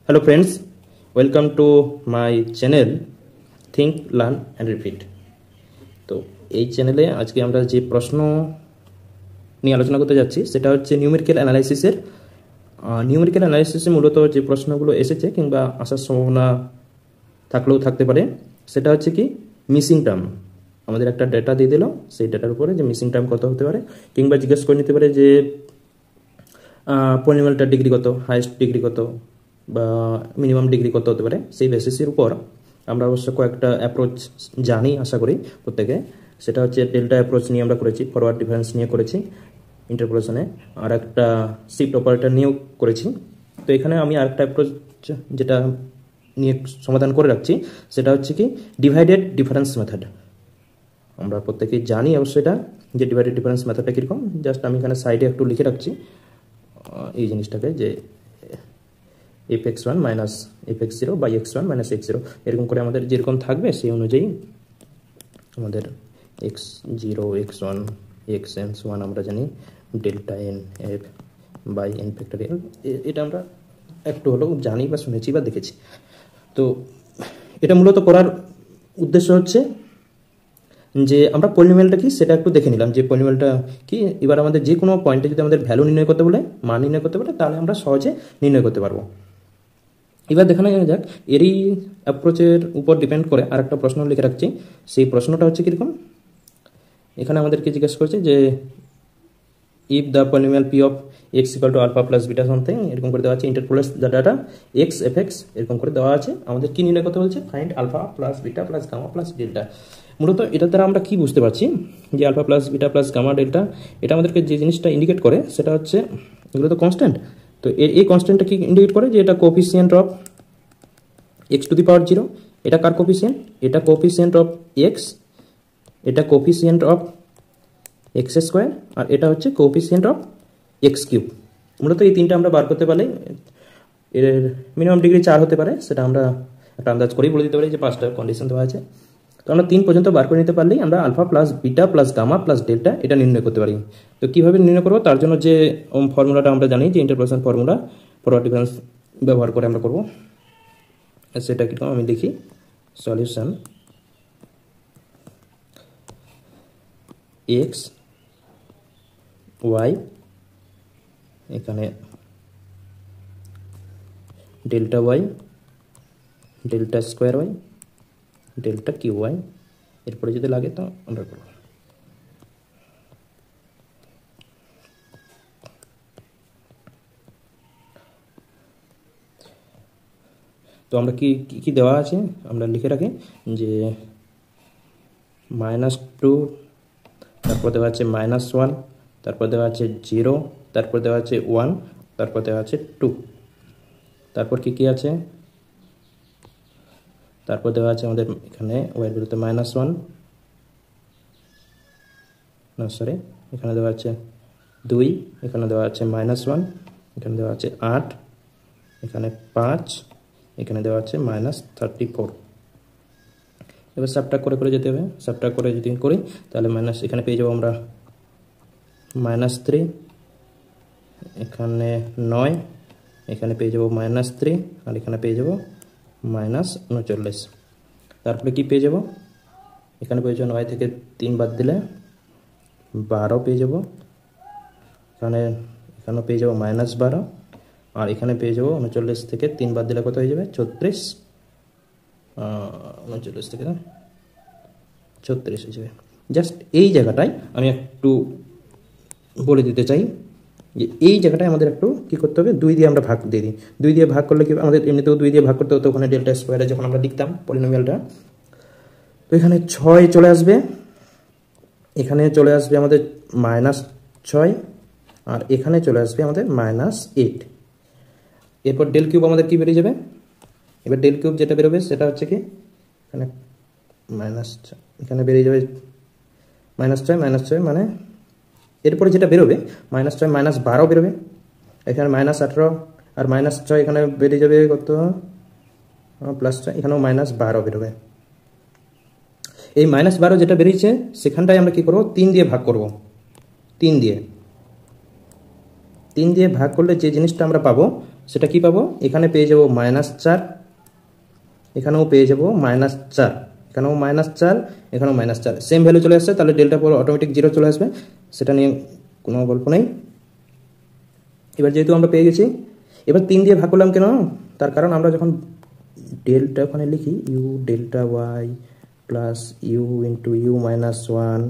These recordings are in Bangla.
Hello friends, welcome to my channel Think, Learn and Repeat। তো এই চ্যানেলে আজকে আমরা যে প্রশ্ন নিয়ে আলোচনা করতে যাচ্ছি সেটা হচ্ছে নিউমেরিক্যাল অ্যানালাইসিসের। নিউমেরিক্যাল অ্যানালাইসিসে মূলত যে প্রশ্নগুলো এসেছে কিংবা আসার সম্ভাবনা থাকলেও থাকতে পারে সেটা হচ্ছে কি মিসিং টার্ম। আমাদের একটা ডেটা দিয়ে দিল, সেই ডেটার উপরে যে মিসিং টার্ম কত হতে পারে, কিংবা জিজ্ঞেস করে নিতে পারে যে পলিনোমিয়ালটার ডিগ্রি কত, হাইয়েস্ট ডিগ্রি কত বা মিনিমাম ডিগ্রি কত হতে পারে। সেই বেসিসের উপর আমরা অবশ্য কয়েকটা অ্যাপ্রোচ জানি আশা করি প্রত্যেকে। সেটা হচ্ছে ডেল্টা অ্যাপ্রোচ নিয়ে আমরা করেছি, ফরওয়ার্ড ডিফারেন্স নিয়ে করেছি ইন্টারপোলেশনে, আর একটা শিফট অপারেটর নিয়েও করেছি। তো এখানে আমি আরেকটা অ্যাপ্রোচ যেটা নিয়ে সমাধান করে রাখছি সেটা হচ্ছে কি ডিভাইডেড ডিফারেন্স মেথড। আমরা প্রত্যেকেই জানি অবশ্যই এটা যে ডিভাইডেড ডিফারেন্স মেথডটা কীরকম। জাস্ট আমি এখানে সাইডে একটু লিখে রাখছি এই জিনিসটাকে, যে f(x1 - f(x0) by x1 - x0 এরকম করে আমাদের যেরকম থাকবে সেই অনুযায়ী আমাদের x0 x1 xn সমান আমরা জানি delta n f by n factorial. এটা আমরা একটু হলেও জানি বা শুনেছি বা দেখেছি। তো এটা মূলত করার উদ্দেশ্য হচ্ছে যে আমরা পলিনোমিয়ালটা কি সেটা একটু দেখে নিলাম, যে পলিনোমিয়ালটা কি। এবার আমাদের যে কোনো পয়েন্টে যদি আমাদের ভ্যালু নির্ণয় করতে বলে, মান নির্ণয় করতে বলে, তাহলে আমরা সহজে নির্ণয় করতে পারবো। এবার দেখানো যাক এরই অ্যাপ্রোচের উপর ডিপেন্ড করে আর একটা প্রশ্ন লিখে রাখছি। সেই প্রশ্নটা হচ্ছে কীরকম, এখানে আমাদেরকে জিজ্ঞাসা করছে যে if the polynomial P of X equal to alpha plus beta something এরকম করে দেওয়া আছে, interpolate the data X F X এরকম করে দেওয়া আছে। আমাদের কি নির্ণয় করতে বলছে, find alpha plus beta plus gamma plus delta. মূলত এটার দ্বারা আমরা কি বুঝতে পারছি যে alpha plus beta plus gamma delta এটা আমাদেরকে যে জিনিসটা ইন্ডিকেট করে সেটা হচ্ছে এগুলো তো কনস্ট্যান্ট। তো এই কনস্ট্যান্টটা কি ইন্ডিকেট করে যে এটা coefficient of x to the power 0। এটা কার কোফিসিয়েন্ট, এটা কোফিসিয়েন্ট অফ এক্স, এটা কোফিসিয়েন্ট অফ এক্স স্কোয়ার, আর এটা হচ্ছে কোফিসিয়েন্ট অফ এক্স কিউব। মূলত এই তিনটা আমরা বার করতে পারলে এর মিনিমাম ডিগ্রি 4 হতে পারে, সেটা আমরা একটা আন্দাজ করেই বলে দিতে পারি যে 5টা কন্ডিশন দেওয়া আছে। তো আমরা 3 পর্যন্ত বার করে নিতে পারলেই আমরা alpha plus beta plus gamma plus delta এটা নির্ণয় করতে পারি। তো কীভাবে নির্ণয় করবো, তার জন্য যে ফর্মুলাটা আমরা জানি যে ইন্টারপোলেশন ফর্মুলা, ফরওয়ার্ড ডিফারেন্স ব্যবহার করে আমরা করবো। সেটা কীরকম আমি দেখি, সলিউশন এক্স ওয়াই, এখানে delta Y, delta square Y, delta cube Y, এরপরে যদি লাগে তো আমরা করব। তো আমরা কি দেওয়া আছে আমরা লিখে রাখি যে -2, তারপর দেওয়া আছে -1, তারপর দেওয়া আছে 0, তারপর দেওয়া আছে 1, তারপর দেওয়া আছে 2, তারপর কি আছে, তারপর দেওয়া আছে আমাদের এখানে ওয়াইয়ের বিরুদ্ধে -1, না সরি, এখানে দেওয়া আছে 2, এখানে দেওয়া আছে -1, এখানে দেওয়া আছে 8, এখানে 5, এখানে দেওয়া আছে -34। এবার সাবট্রাক্ট করে যেতে হবে। সাবট্রাক্ট করে যদি করি তাহলে এখানে পেয়ে যাবো আমরা -3, এখানে 9, এখানে পেয়ে যাবো -3, আর এখানে পেয়ে যাবো -39। তারপরে কি পেয়ে যাব, এখানে পেয়ে যাবো 9 থেকে 3 বাদ দিলে 12 পেয়ে যাব, এখানে পেয়ে যাবো -12, আর এখানে পেয়ে যাবো 39 থেকে 3 বাদ দিলে কত হয়ে যাবে 36, 39 থেকে 36 হয়ে যাবে। জাস্ট এই জায়গাটায় আমি একটু বলে দিতে চাই যে এই জায়গাটায় আমাদের একটু কী করতে হবে, 2 দিয়ে আমরা ভাগ দিয়ে দিই। 2 দিয়ে ভাগ করলে কি আমাদের এমনিতেও 2 দিয়ে ভাগ করতে হতো ওখানে ডেল্টা স্কোয়ারে যখন আমরা লিখতাম পলিনোমিয়ালটা। তো এখানে 6 চলে আসবে, এখানে চলে আসবে আমাদের -6, আর এখানে চলে আসবে আমাদের -8। এরপর ডেল কিউব আমাদের কি বেরিয়ে যাবে, এবার ডেল কিউব যেটা বেরোবে সেটা হচ্ছে কি এখানে এখানে বেরিয়ে যাবে -6 মানে এরপরে যেটা বেরোবে -6 -12 বেরোবে, এখানে -18 আর -6 এখানে বেরিয়ে যাবে কত +6, এখানেও -12 বেরোবে। এই -12 যেটা বেরিয়েছে সেখানটায় আমরা কি করব, 3 দিয়ে ভাগ করব। 3 দিয়ে ভাগ করলে যে জিনিসটা আমরা পাবো সেটা কি পাবো, এখানে পেয়ে যাব -4, এখানেও পেয়ে যাব -4, এখানেও -4, এখানেও -4, সেম ভ্যালু চলে আসছে, তাহলে ডেল্টা পর অটোমেটিক 0 চলে আসবে, সেটা নিয়ে কোনো গল্প নেই। এবার যেহেতু আমরা পেয়ে গেছি, এবার 3 দিয়ে ভাগ করলাম কেন, তার কারণ আমরা যখন ডেল্টা ওখানে লিখি U delta Y plus U into U minus 1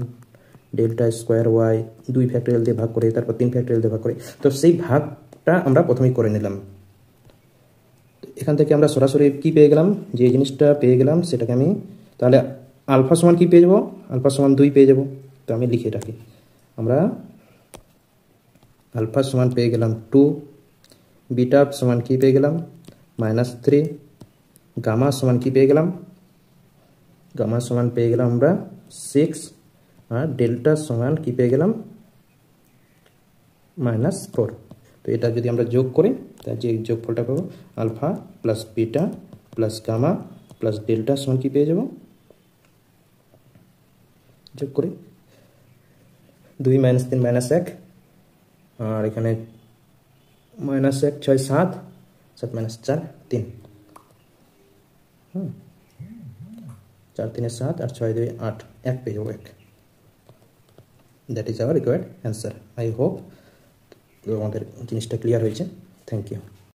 delta square Y 2 factorial দিয়ে ভাগ করে, তারপর 3 ফ্যাক্টরিয়াল দিয়ে ভাগ করে, তো সেই ভাগটা আমরা প্রথমেই করে নিলাম। এখান থেকে আমরা সরাসরি কি পেয়ে গেলাম, যে জিনিসটা পেয়ে গেলাম সেটাকে আমি তাহলে আলফা সমান কি পেয়ে যাবো, আলফা সমান 2 পেয়ে যাব। তো আমি লিখে রাখি, আমরা আলফা সমান পেয়ে গেলাম 2, বিটা সমান কি পেয়ে গেলাম -3, গামা সমান কি পেয়ে গেলাম, গামা সমান পেয়ে গেলাম আমরা 6, আর ডেল্টা সমান কি পেয়ে গেলাম -4। তো এটা যদি আমরা যোগ করি, তাহলে যে যোগফলটা পাবো alpha plus beta plus gamma plus delta সমান কি পেয়ে যাব, যোগ করি 2 - 3 - 1, আর এখানে -1 6 7, 7 - 4 3, 4 3 7 আর 6 2 8, 1 পেয়ে যাবো 1। That is our required answer. I hope আমাদের জিনিসটা ক্লিয়ার হয়েছে। Thank you.